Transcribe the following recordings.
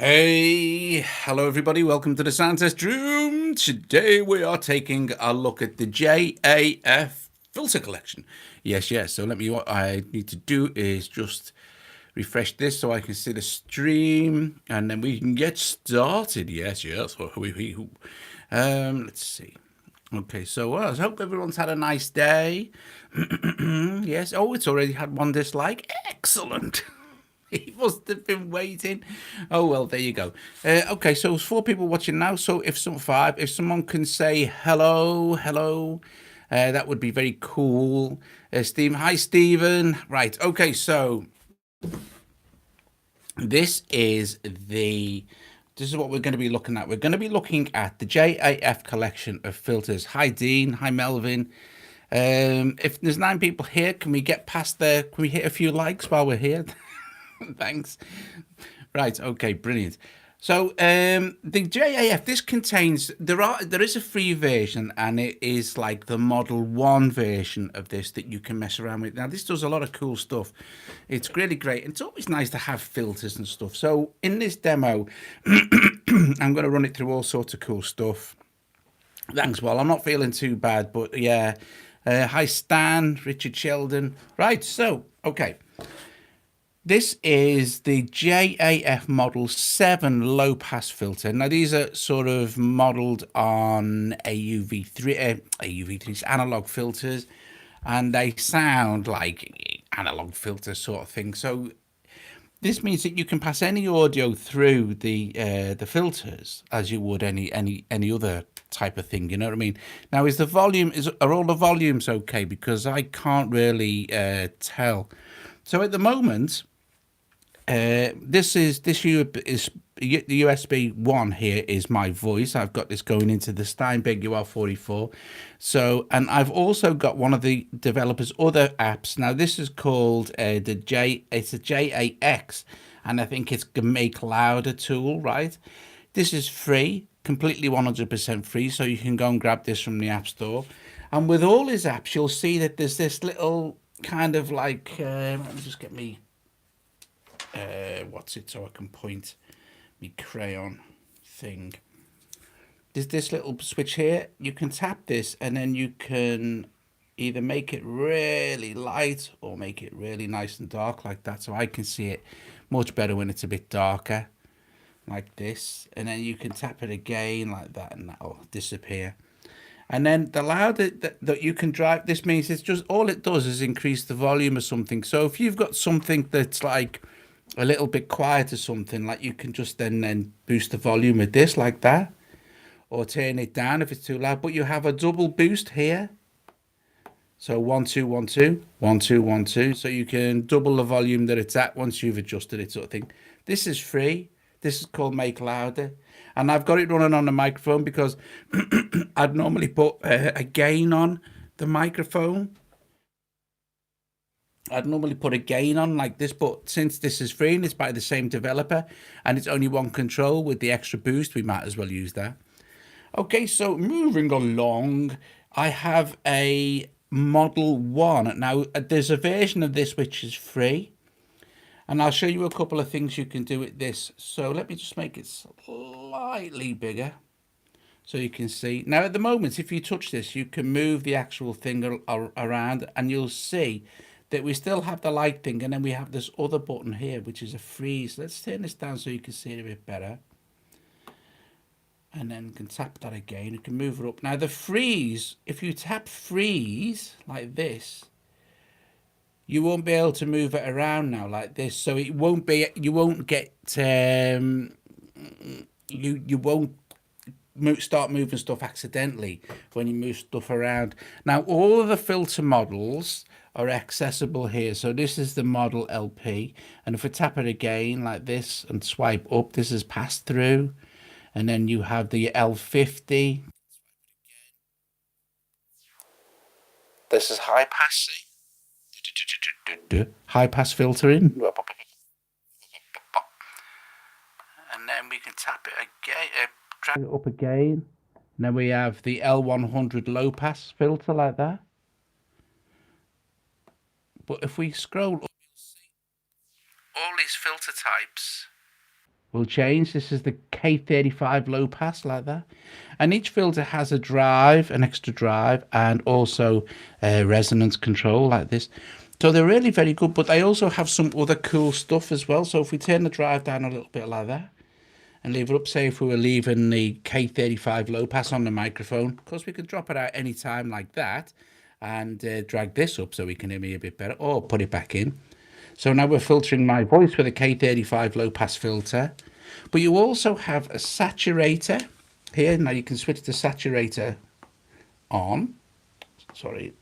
Hey, hello everybody, welcome to the Sound Test Room. Today we are taking a look at the JAF Filter Collection. Yes, so what I need to do is just refresh this so I can see the stream and then we can get started. Yes. Let's see. Okay, so I hope everyone's had a nice day. Yes, oh, it's already had one dislike. Excellent. He must have been waiting. Oh well, there you go. Okay, so there's 4 people watching now. So if someone can say hello, that would be very cool. Steve, hi Stephen. Right. Okay, so this is what we're going to be looking at. We're going to be looking at the JAF collection of filters. Hi Dean. Hi Melvin. If there's 9 people here, can we get past there? Can we hit a few likes while we're here? Thanks. Right. Okay. Brilliant. So the JAF, this contains there is a free version, and it is like the Model 1 version of this that you can mess around with. Now this does a lot of cool stuff. It's really great. It's always nice to have filters and stuff. So in this demo, I'm going to run it through all sorts of cool stuff. Thanks. Well, I'm not feeling too bad, but yeah. Hi Stan, Richard Sheldon. Right. So okay. This is the JAF Model 7 low-pass filter. Now, these are sort of modeled on AUv3, AUv3's analog filters, and they sound like analog filter sort of thing. So this means that you can pass any audio through the filters as you would any other type of thing. You know what I mean? Now, are all the volumes okay? Because I can't really tell. So at the moment, this the USB 1 here is my voice. I've got this going into the Steinberg UR44. So, and I've also got one of the developers' other apps. Now, this is called it's a JAX, and I think it's a Make Louder tool, right? This is free, completely 100% free, so you can go and grab this from the App Store. And with all his apps, you'll see that there's this little kind of like, let me just get me what's it so I can point me crayon thing. There's this little switch here. You can tap this and then you can either make it really light or make it really nice and dark like that, so I can see it much better when it's a bit darker like this. And then you can tap it again like that and that'll disappear. And then the louder that you can drive, this means it's just all it does is increase the volume of something. So if you've got something that's like a little bit quiet or something, like you can just then boost the volume with this like that, or turn it down if it's too loud. But you have a double boost here. So 1 2 1 2 1 2 1 2. So you can double the volume that it's at once you've adjusted it, sort of thing. This is free. This is called Make Louder. And I've got it running on the microphone because I'd normally put a gain on the microphone. I'd normally put a gain on like this, but since this is free and it's by the same developer and it's only one control with the extra boost, we might as well use that. Okay, so moving along, I have a Model 1. Now, there's a version of this which is free, and I'll show you a couple of things you can do with this. So let me just make it slightly bigger so you can see. Now, at the moment, if you touch this, you can move the actual thing around and you'll see that we still have the light thing, and then we have this other button here, which is a freeze. Let's turn this down so you can see it a bit better. And then you can tap that again. You can move it up. Now the freeze, if you tap freeze like this, you won't be able to move it around now like this. So it won't be, you won't get, you won't start moving stuff accidentally when you move stuff around. Now all of the filter models are accessible here. So this is the model LP, and if we tap it again like this and swipe up, this is pass through. And then you have the L50. This is high pass, see? High pass filtering. And then we can tap it again, drag it up again. And then we have the L100 low pass filter like that. But if we scroll up, you'll see all these filter types will change. This is the K35 low pass, like that. And each filter has a drive, an extra drive, and also resonance control like this. So they're really very good, but they also have some other cool stuff as well. So if we turn the drive down a little bit like that and leave it up, say if we were leaving the K35 low pass on the microphone, of course we could drop it out any time like that and drag this up so we can hear me a bit better, or put it back in. So now we're filtering my voice with a K35 low pass filter. But you also have a saturator here. Now you can switch the saturator on. Sorry,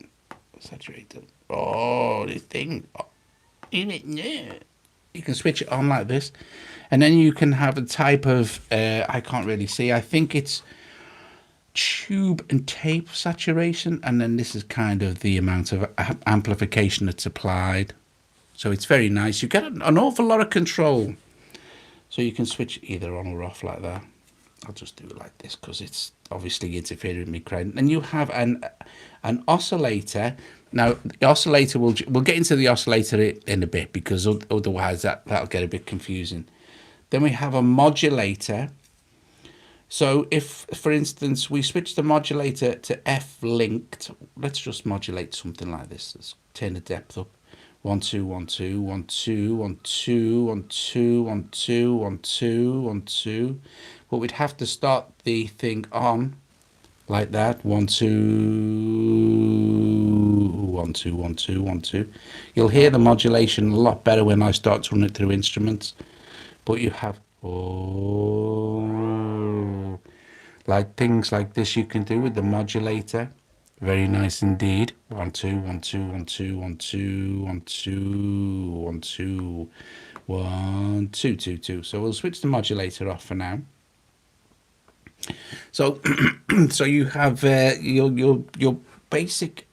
saturator. Oh, this thing. Oh, you can switch it on like this. And then you can have a type of, I can't really see. I think it's tube and tape saturation. And then this is kind of the amount of amplification that's applied. So it's very nice. You get an awful lot of control. So you can switch either on or off like that. I'll just do it like this because it's obviously interfering with me crowd. And you have an oscillator. Now the oscillator we'll get into the oscillator in a bit, because otherwise that'll get a bit confusing. Then we have a modulator. So if, for instance, we switch the modulator to F linked, let's just modulate something like this. Let's turn the depth up. 1 2 1 2 1 2 1 2 1 2 1 2 1 2 1 2. But we'd have to start the thing on like that. 1 2 1 2 1 2 1 2. You'll hear the modulation a lot better when I start to run it through instruments. But you have like things like this you can do with the modulator. Very nice indeed. 1 2 1 2 1 2 1 2 1 2 1 2 1 2 2 2. So we'll switch the modulator off for now. So so you have your basic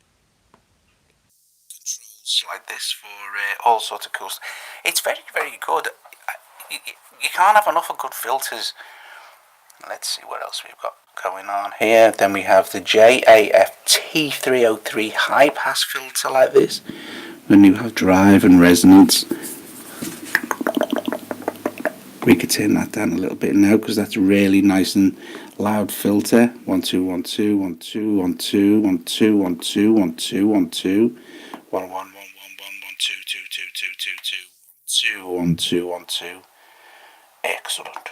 controls like this for all sorts of cool stuff. It's very, very good. You can't have enough of good filters. Let's see what else we've got going on here. Then we have the JAF303 high pass filter like this. Then you have drive and resonance. We could turn that down a little bit now because that's really nice and loud filter. 1 2 1 2 1 2 1 2 1 2 1 2 1 2 1 2 1 1 1 1 1 1 2 2 2 2 2 2 1 2 1 2. Excellent.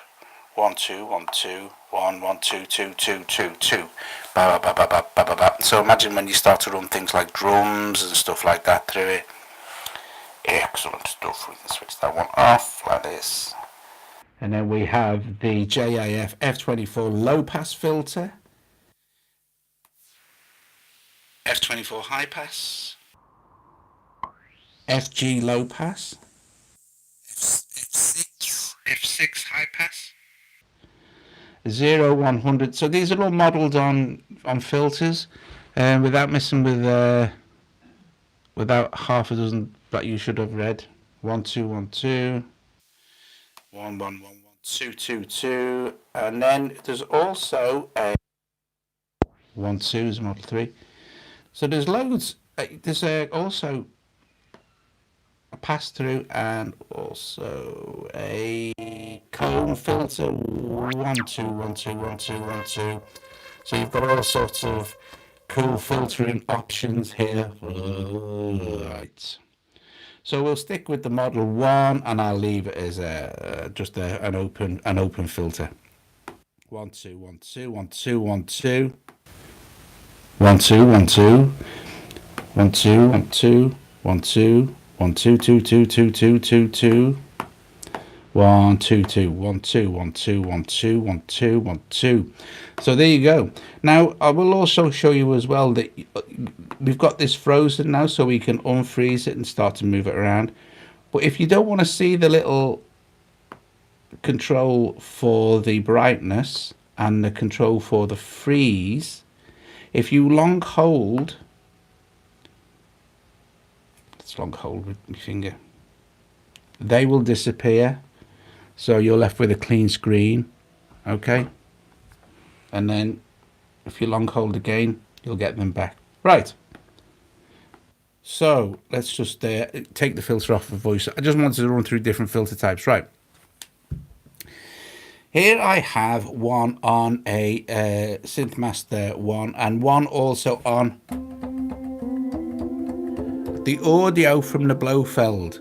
1 2 1 2 1 1 2 2 2 2 2. Ba, ba, ba, ba, ba, ba, ba. So imagine when you start to run things like drums and stuff like that through it. Excellent stuff. We can switch that one off like this. And then we have the JAF F24 low pass filter, F24 high pass, FG low pass, F6 high pass, 0 100. So these are all modelled on filters, without messing with without half a dozen that you should have read. 1 2 1 2 1 1 1 1 2 2 2, and then there's also a 1 2 is model 3. So there's loads. There's also a pass through and also a cone filter. 1 2 1 2 1 2 1 2. So you've got all sorts of cool filtering options here. Right. So we'll stick with the Model 1, and I'll leave it as just an open filter. 1 2 1 2 1 2 1 2 1 2 1 2 1 2 1 2 1 2 1 2 2 2 2 2 2 2 1 2 2 1 2 1 2 1 2 1 2 1 2. So there you go. Now I will also show you as well that we've got this frozen now, so we can unfreeze it and start to move it around. But if you don't want to see the little control for the brightness and the control for the freeze, if you long hold, let's long hold with my finger, they will disappear. So you're left with a clean screen, okay? And then if you long hold again, you'll get them back. Right. So let's just take the filter off of voice. I just wanted to run through different filter types. Right. Here I have one on a Synth Master 1 and one also on the audio from the Blofeld.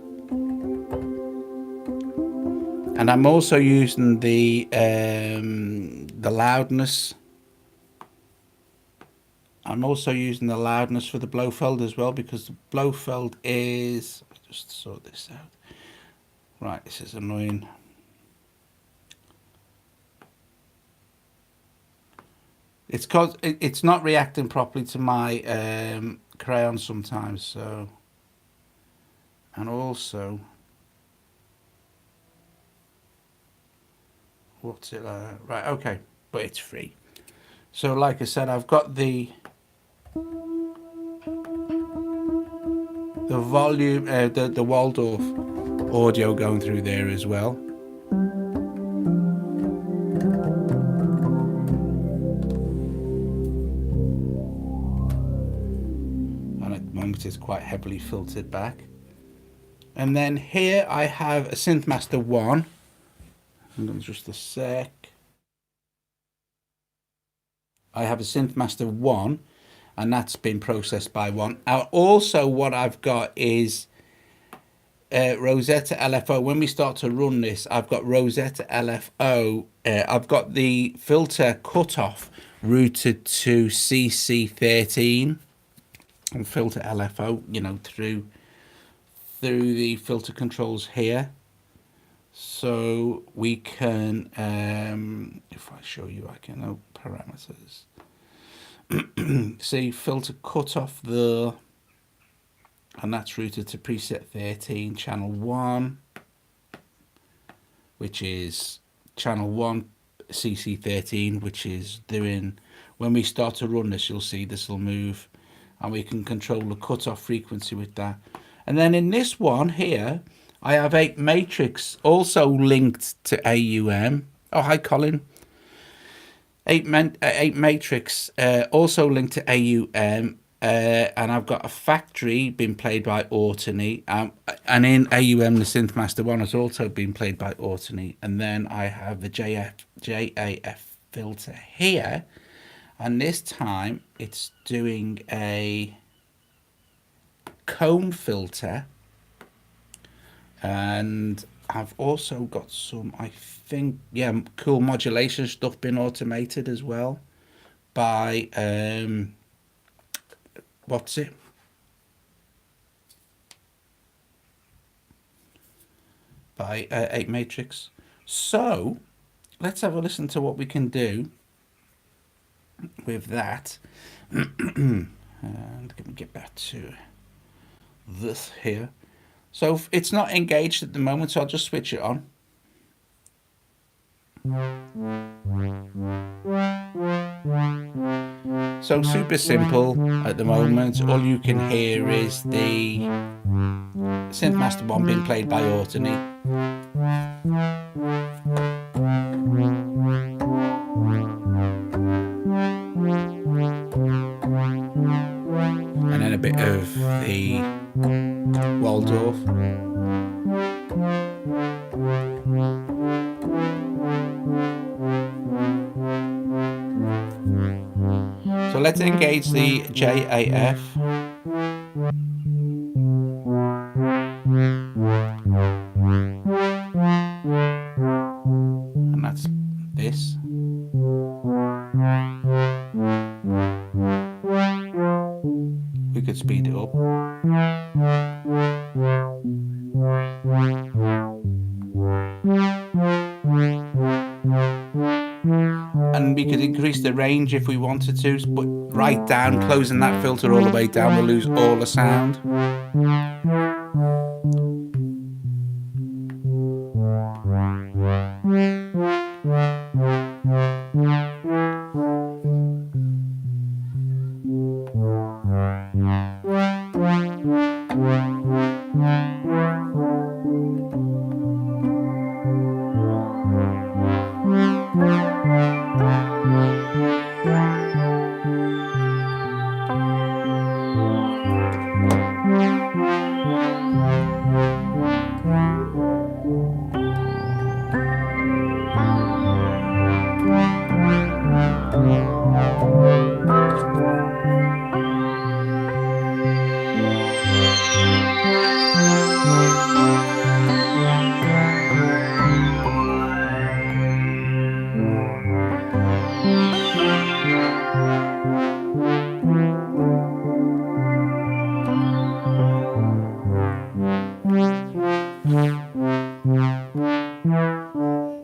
And I'm also using the loudness. I'm also using the loudness for the Blofeld as well, because the Blofeld is, just sort this out. Right, this is annoying. It's cause it's not reacting properly to my crayon sometimes, so, and also, what's it right, okay, but it's free. So like I said, I've got the volume, the Waldorf audio going through there as well. And at the moment it's quite heavily filtered back. And then here I have a Synth Master 1. Hang on just a sec. I have a Synth Master 1, and that's been processed by one. Also, what I've got is Rosetta LFO. When we start to run this, I've got Rosetta LFO. I've got the filter cutoff routed to CC13 and filter LFO, you know, through the filter controls here. So we can, if I show you, I can know parameters. See, filter cutoff there, and that's routed to preset 13, channel 1, which is channel 1 CC13, which is doing, when we start to run this, you'll see this will move, and we can control the cutoff frequency with that. And then in this one here, I have 8 matrix also linked to AUM. Oh, hi, Colin. 8 matrix also linked to AUM, and I've got a factory being played by Ortony, and in AUM the Synth Master 1 has also been played by Ortony. And then I have the JAF filter here, and this time it's doing a comb filter. And I've also got some, I think, yeah, cool modulation stuff being automated as well by, what's it? By 8 Matrix. So let's have a listen to what we can do with that. And let me get back to this here. So it's not engaged at the moment, so I'll just switch it on. So super simple at the moment. All you can hear is the Synth Master 1 being played by Ortony. And then a bit of the Waldorf. So let's engage the JAF. And that's this. We could speed it up. And we could increase the range if we wanted to, but right down, closing that filter all the way down, we'll lose all the sound.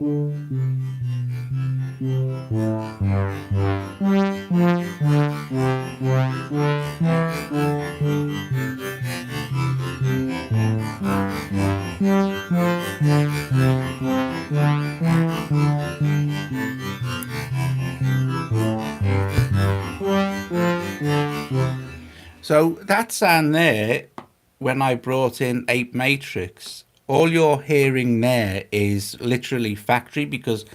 So that sound there, when I brought in 8 Matrix, all you're hearing there is literally factory, because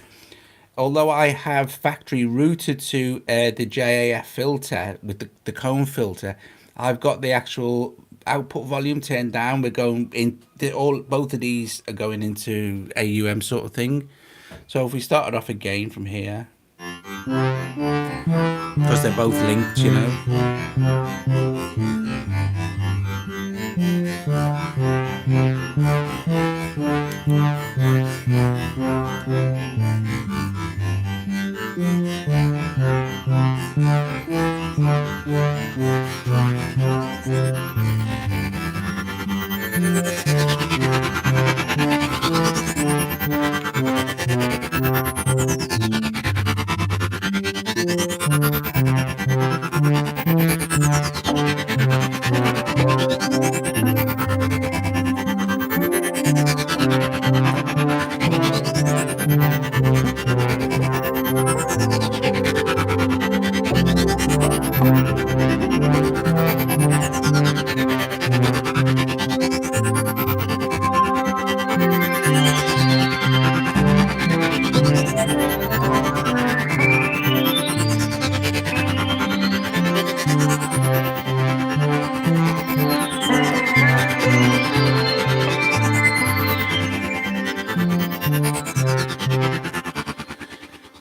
although I have factory routed to the JAF filter with the cone filter, I've got the actual output volume turned down. We're going in both of these are going into AUM sort of thing. So if we started off again from here, because they're both linked, you know.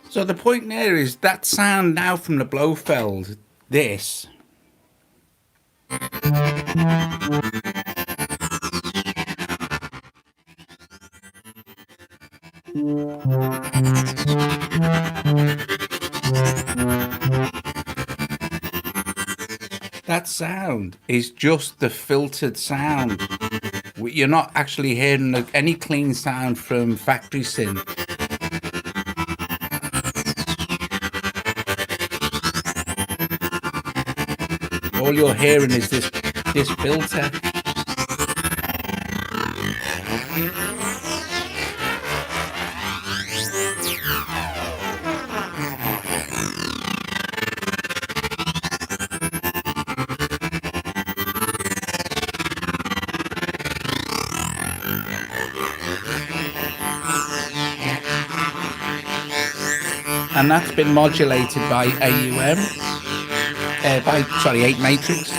So the point there is that sound now from the Blofeld, this. That sound is just the filtered sound. You're not actually hearing any clean sound from factory synth. All you're hearing is this filter. And that's been modulated by AUM, 8 Matrix.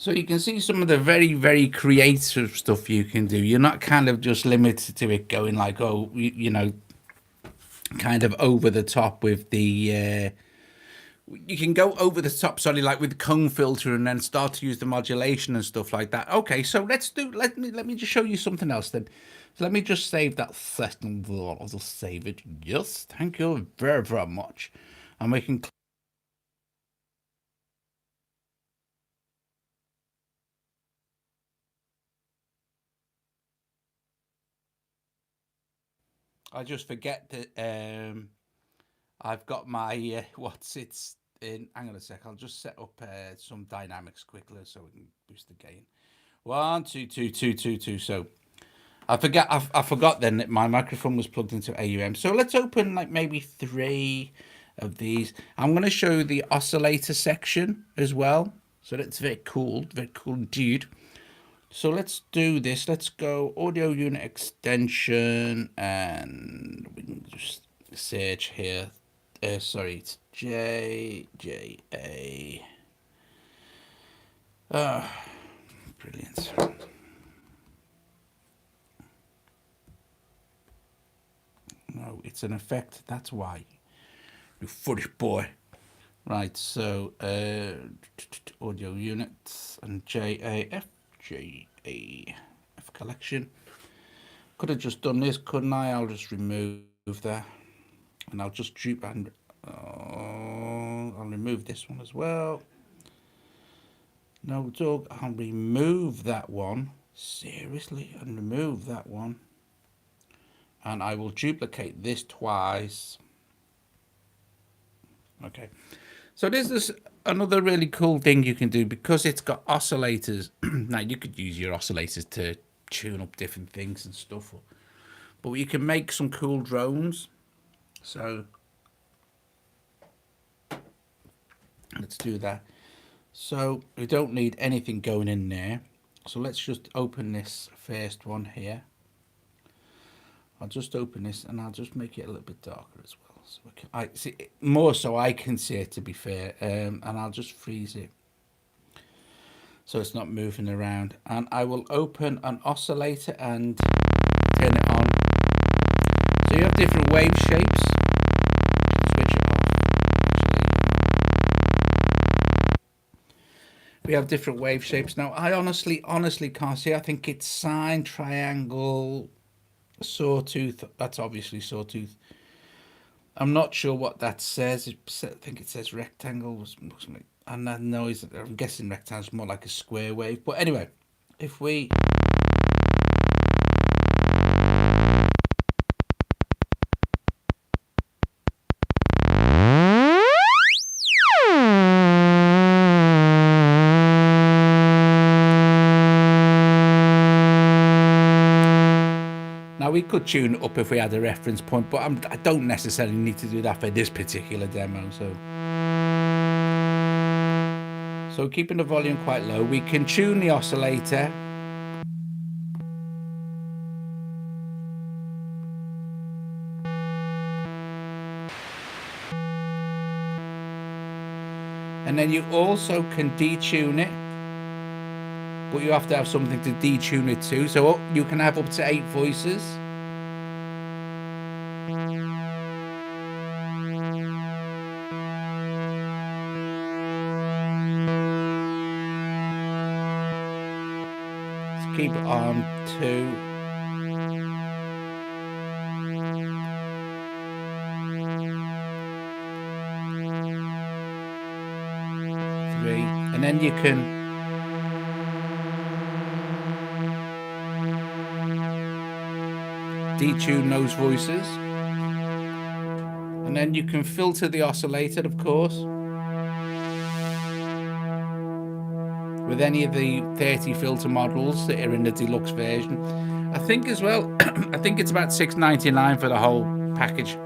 So you can see some of the very, very creative stuff you can do. You're not kind of just limited to it going like, oh, you know, kind of over the top with the you can go over the top, sorry, like with the cone filter, and then start to use the modulation and stuff like that. Okay, so let me just show you something else then. So let me just save that second. I'll just save it. Yes, thank you very, very much. And we can I just forget that I've got my what's it's in. Hang on a sec. I'll just set up some dynamics quickly so we can boost the gain. 1, 2, 2, 2, 2, 2. So I forgot. I forgot then that my microphone was plugged into AUM. So let's open like maybe 3 of these. I'm going to show you the oscillator section as well. So that's very cool indeed. So let's do this. Let's go audio unit extension, and we can just search here. Sorry, it's JA. Brilliant. No, it's an effect. That's why. You foolish boy. Right, so audio units and JAF collection. Could have just done this, couldn't I? I'll just remove that, and I'll just dupe and I'll remove this one as well. No, Doug, I'll remove that one. Seriously, and remove that one. And I will duplicate this twice. Okay. So this is another really cool thing you can do because it's got oscillators. Now, you could use your oscillators to tune up different things and stuff. But you can make some cool drones. So let's do that. So we don't need anything going in there. So let's just open this first one here. I'll just open this and I'll just make it a little bit darker as well. So I see it more so I can see it, to be fair. And I'll just freeze it so it's not moving around. And I will open an oscillator and turn it on. So you have different wave shapes. Switch it off. We have different wave shapes. Now, I honestly can't see. I think it's sine, triangle, sawtooth. That's obviously sawtooth. I'm not sure what that says. I think it says rectangle. And that noise, I'm guessing rectangle is more like a square wave. But anyway, if we... Now, we could tune it up if we had a reference point, but I don't necessarily need to do that for this particular demo. So keeping the volume quite low, we can tune the oscillator. And then you also can detune it, but you have to have something to detune it to. So you can have up to 8 voices. Let's keep it on 2. And then you can detune those voices, and then you can filter the oscillator, of course, with any of the 30 filter models that are in the deluxe version. I think as well, I think it's about $6.99 for the whole package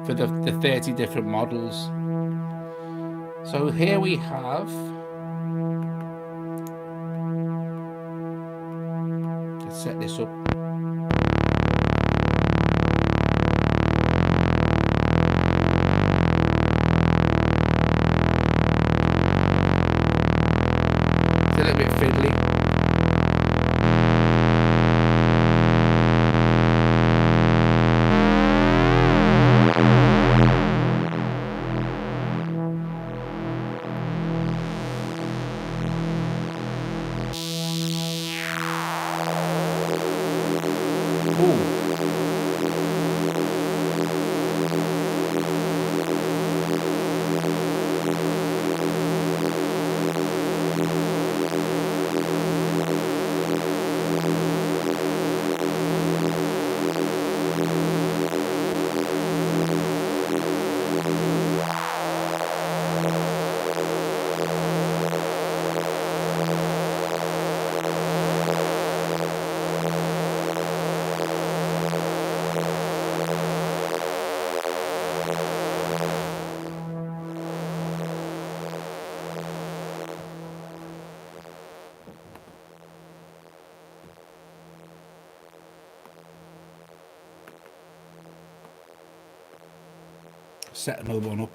for the 30 different models. So here we have, let's set this up. It's a little bit fiddly. Set another one up.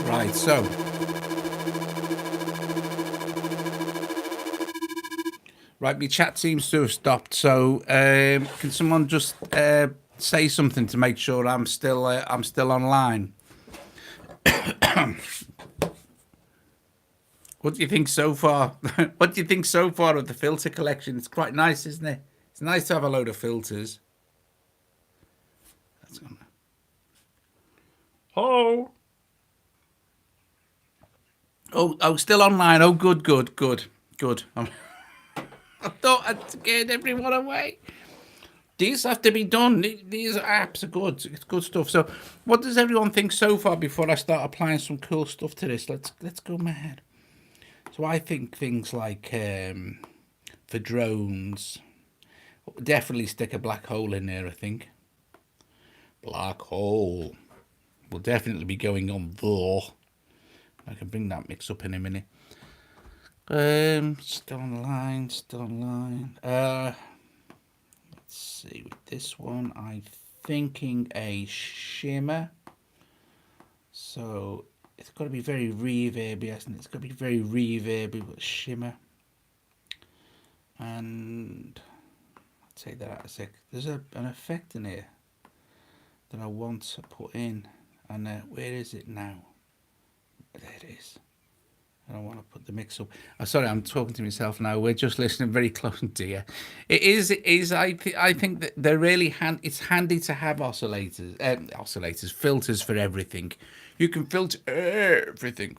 Right, so right, my chat seems to have stopped. So can someone just say something to make sure I'm still online? What do you think so far? What do you think so far of the filter collection? It's quite nice, isn't it? It's nice to have a load of filters. That's gonna... Oh, still online. Oh, good. I thought I'd scared everyone away. These have to be done. These apps are good. It's good stuff. So, what does everyone think so far before I start applying some cool stuff to this? Let's go mad. So, I think things like for drones, definitely stick a black hole in there. I think black hole will definitely be going on there. I can bring that mix up in a minute. Still online. Let's see, with this one, I'm thinking a shimmer. So it's got to be very reverby, hasn't it? It's got to be very reverby with shimmer. And I'll take that out a sec. There's an effect in here that I want to put in. And where is it now? There it is. I don't want to put the mix up. Oh, sorry, I'm talking to myself now. We're just listening very close to you. It is. I think that they're really it's handy to have filters for everything. You can filter everything.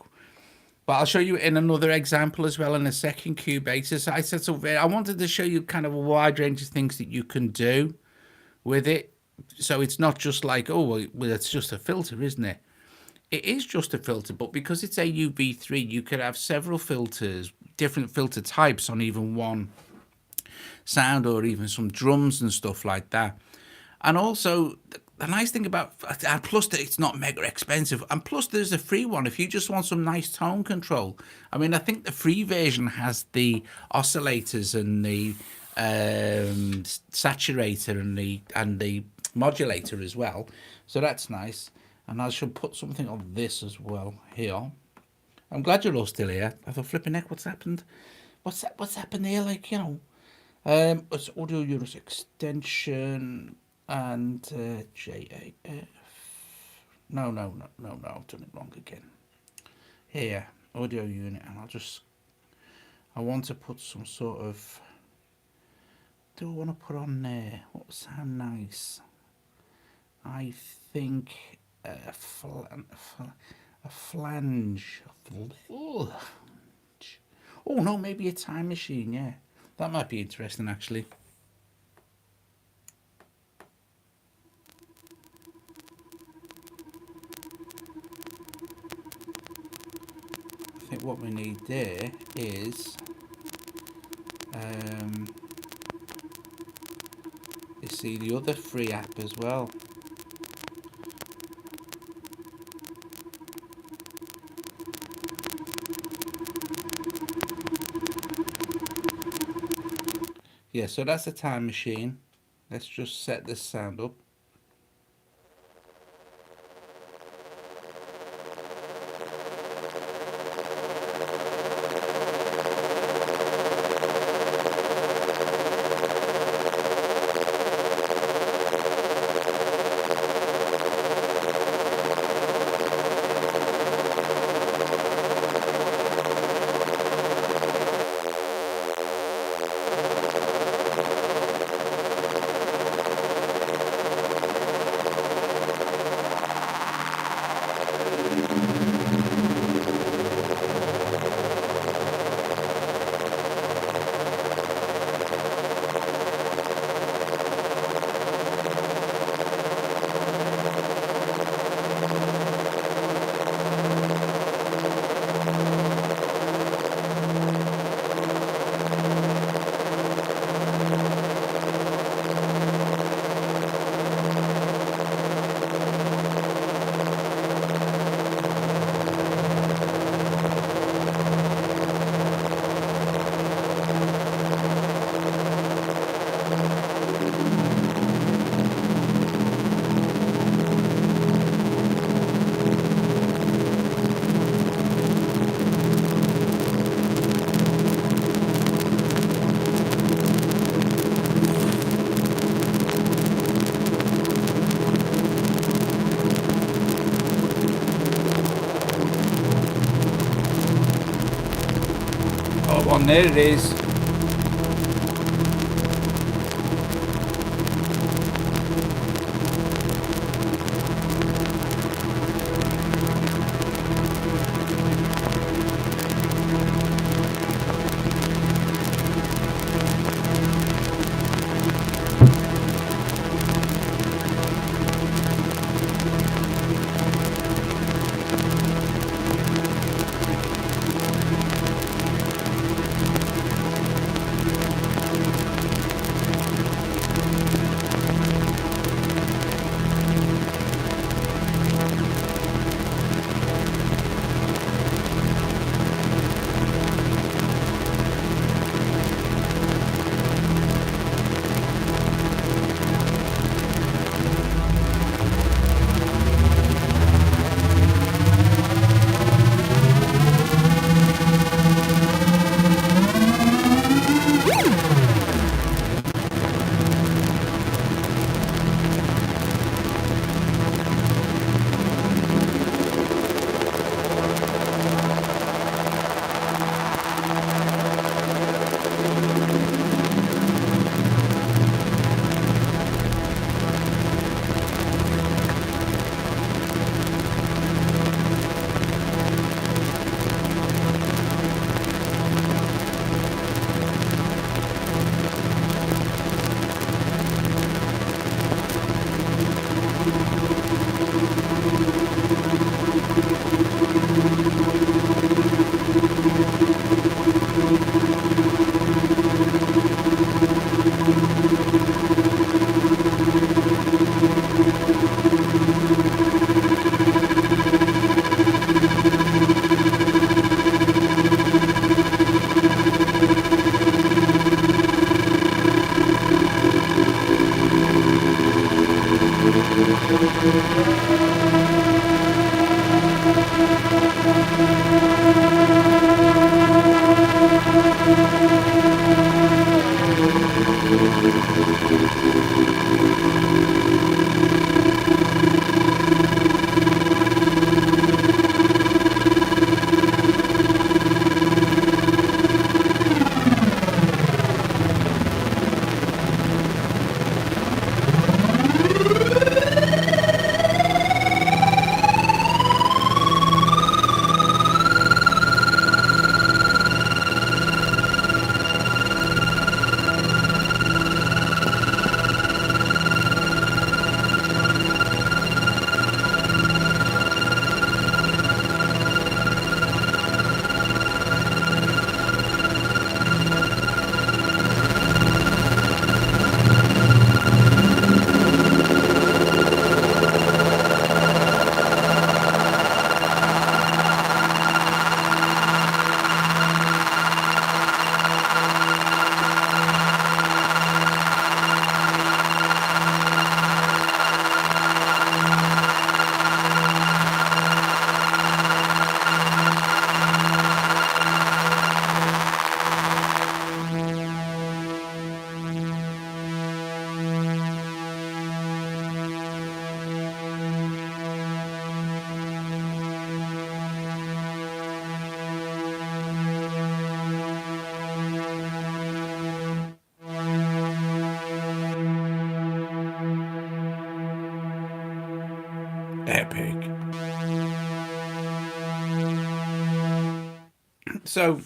But I'll show you in another example as well in a second, Cubase. I said so. I wanted to show you kind of a wide range of things that you can do with it. So it's not just like, oh, well, it's just a filter, isn't it? It is just a filter, but because it's AUv3, you could have several filters, different filter types on even one sound, or even some drums and stuff like that. And also, the nice thing about, and plus that it's not mega expensive, and plus there's a free one if you just want some nice tone control. I mean, I think the free version has the oscillators and the saturator and the modulator as well, so that's nice. And I should put something on this as well here. I'm glad you're all still here. I thought, flipping heck, what's happened? What's happened here? Like, you know, it's audio unit extension and JAF. No, I've done it wrong again. Here, audio unit, and I want to put some sort of, do I want to put on there? What would sound nice? I think a flange. Oh no, maybe a time machine, yeah. That might be interesting actually. I think what we need there is you see the other free app as well. Yeah, so that's a time machine. Let's just set this sound up. Oh, there it is. epic. So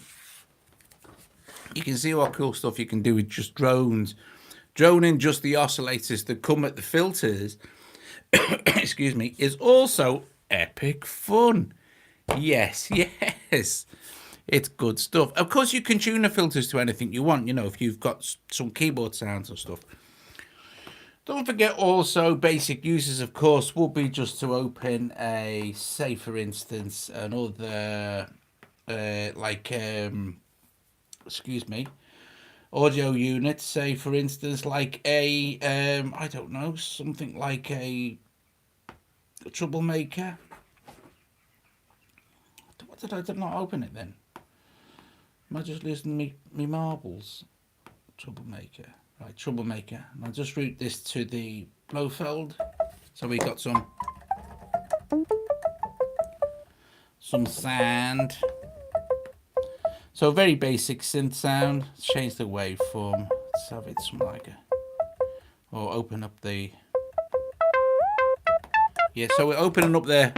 you can see what cool stuff you can do with just drones. Droning just the oscillators that come at the filters, excuse me, is also epic fun. Yes, yes. It's good stuff. Of course, you can tune the filters to anything you want, you know, if you've got some keyboard sounds or stuff. Don't forget also basic uses, of course, will be just to open a, say, for instance, another, excuse me, audio unit, say, for instance, like a, I don't know, something like a troublemaker. What did I not open it then? Am I just losing me marbles? Troublemaker. Right, troublemaker. And I'll just route this to the Blofeld. So we got some sand. So very basic synth sound. Let's change the waveform. Let's have it something like a, or open up the, yeah, so we're opening up there.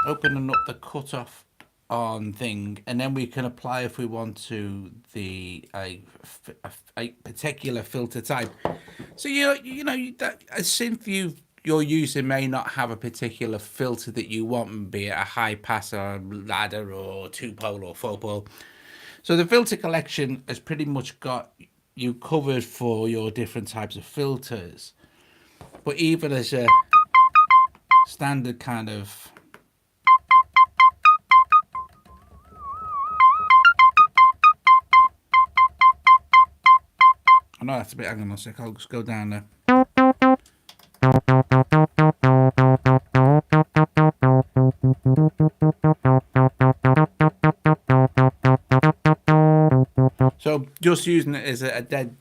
Opening up the cutoff on thing, and then we can apply if we want to the a particular filter type. So you know that a synth you're using may not have a particular filter that you want, be it a high pass or ladder or 2-pole or 4-pole. So the filter collection has pretty much got you covered for your different types of filters. But even as a standard kind of, I know that's a bit, hang on a sec, I'll just go down there. So just using it as a dead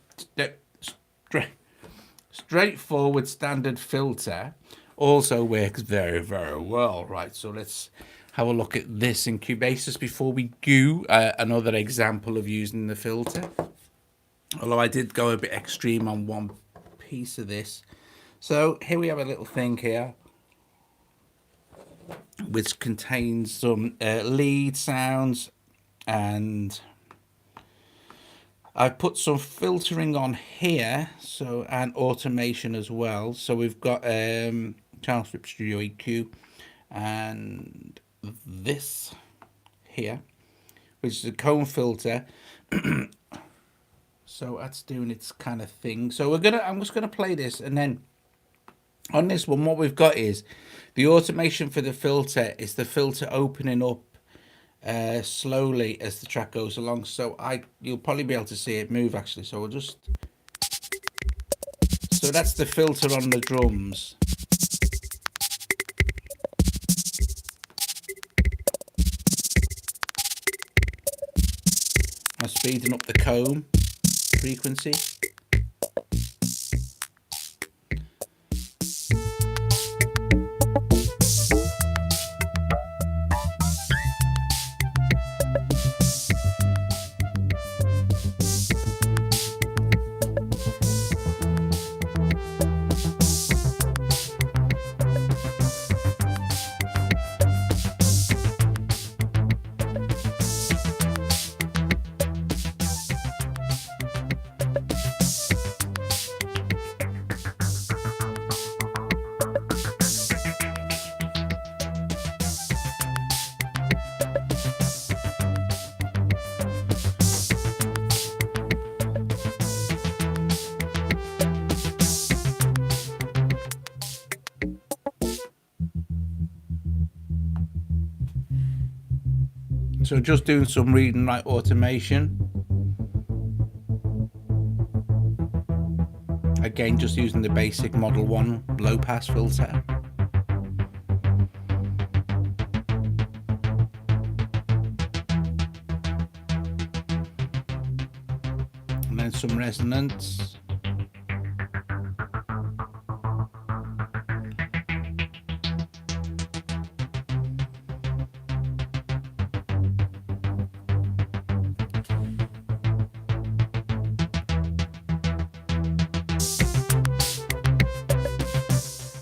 straightforward standard filter also works very, very well. Right, so let's have a look at this in Cubasis before we do another example of using the filter. Although I did go a bit extreme on one piece of this. So here we have a little thing here which contains some lead sounds, and I've put some filtering on here, so, and automation as well. So we've got JavaScript Studio EQ and this here, which is a cone filter. So that's doing its kind of thing. So I'm just gonna play this, and then on this one, what we've got is the automation for the filter is the filter opening up slowly as the track goes along. So you'll probably be able to see it move actually. So we'll just, so that's the filter on the drums. I'm speeding up the comb frequency. So just doing some read and write automation. Again, just using the basic Model 1 low pass filter. And then some resonance.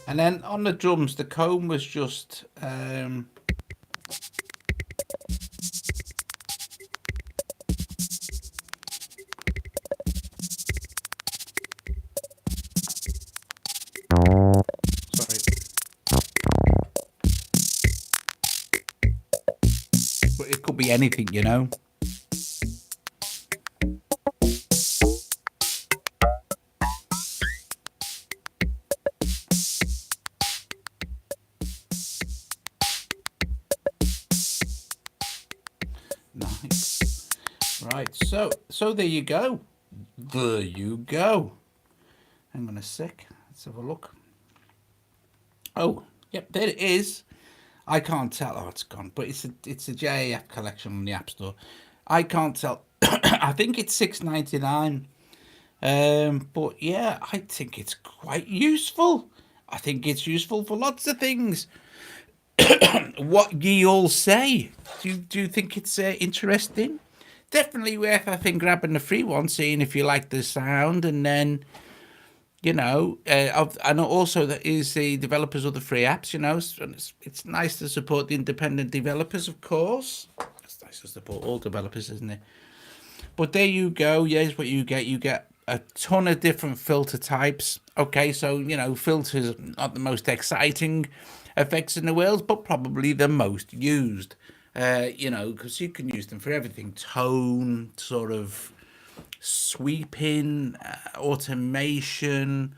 And then on the drums, the comb was just sorry, but it could be anything, you know. Nice. Right, so there you go. There you go. Hang on a sec. Let's have a look. Oh, yep, there it is. I can't tell. Oh, it's gone. But it's a JAF collection on the App Store. I can't tell. I think it's $6.99. But yeah, I think it's quite useful. I think it's useful for lots of things. What ye all say? Do you think it's interesting? Definitely worth, I think, grabbing the free one, seeing if you like the sound, and then, you know, I know also that is the developers of the free apps. You know, it's nice to support the independent developers, of course. It's nice to support all developers, isn't it? But there you go. Here's what you get. You get a ton of different filter types. Okay, so, you know, filters are not the most exciting effects in the world, but probably the most used. You know, because you can use them for everything: tone, sort of sweeping, automation.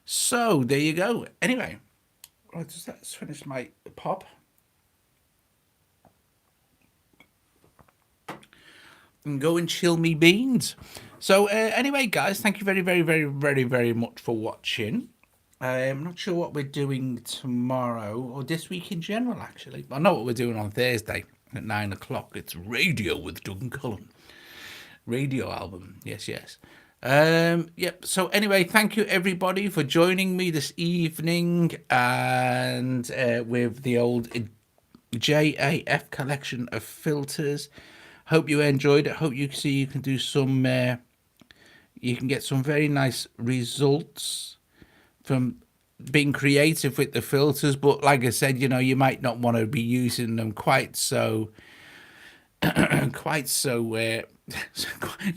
So there you go. Anyway, let's finish my pop. And go and chill me beans. So anyway, guys, thank you very, very, very, very, very much for watching. I'm not sure what we're doing tomorrow or this week in general, actually. I know what we're doing on Thursday at 9 o'clock. It's Radio with Doug and Colin. Radio album. Yes, yes. Yep. So anyway, thank you everybody for joining me this evening, and with the old JAF collection of filters. Hope you enjoyed it. Hope you see you can do some. You can get some very nice results from being creative with the filters. But like I said, you know, you might not want to be using them quite so, quite so.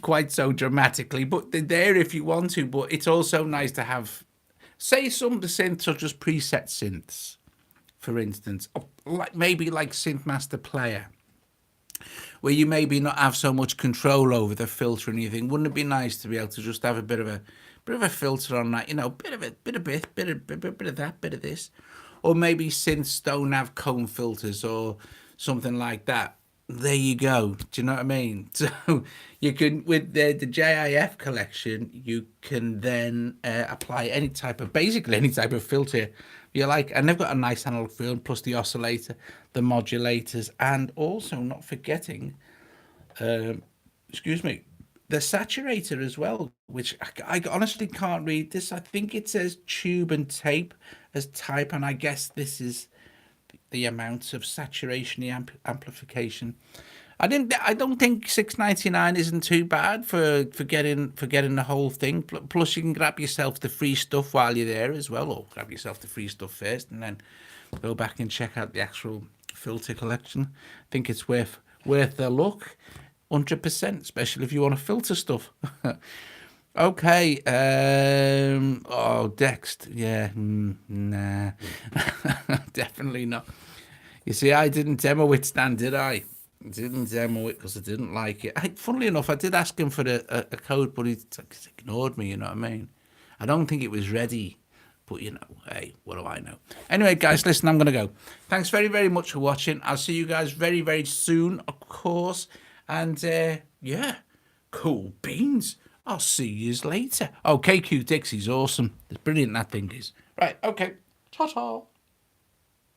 Quite so dramatically, but they're there if you want to. But it's also nice to have, say, some of the synths are just preset synths, for instance, like maybe like Synth Master Player, where you maybe not have so much control over the filter or anything. Wouldn't it be nice to be able to just have a bit of a filter on that? You know, bit of that, bit of this, or maybe synths don't have cone filters or something like that. There you go. Do you know what I mean? So you can, with the JAF collection, you can then apply basically any type of filter you like, and they've got a nice analog feel, plus the oscillator, the modulators, and also not forgetting, excuse me, the saturator as well, which I honestly can't read this. I think it says tube and tape as type, and I guess this is the amount of saturation, the amplification. I don't think $6.99 isn't too bad for getting the whole thing. Plus, you can grab yourself the free stuff while you're there as well, or grab yourself the free stuff first, and then go back and check out the actual filter collection. I think it's worth a look, 100%, especially if you want to filter stuff. Okay. Oh, Dext. Yeah. Nah. Definitely not. You see, I didn't demo it, Stan, did I? I didn't demo it because I didn't like it. Funnily enough, I did ask him for a code, but he ignored me, you know what I mean? I don't think it was ready. But, you know, hey, what do I know? Anyway, guys, listen, I'm going to go. Thanks very, very much for watching. I'll see you guys very, very soon, of course. And, yeah, cool beans. I'll see you later. Oh, KQ Dixie's awesome. It's brilliant, that thing is. Right, okay. Ta-ta.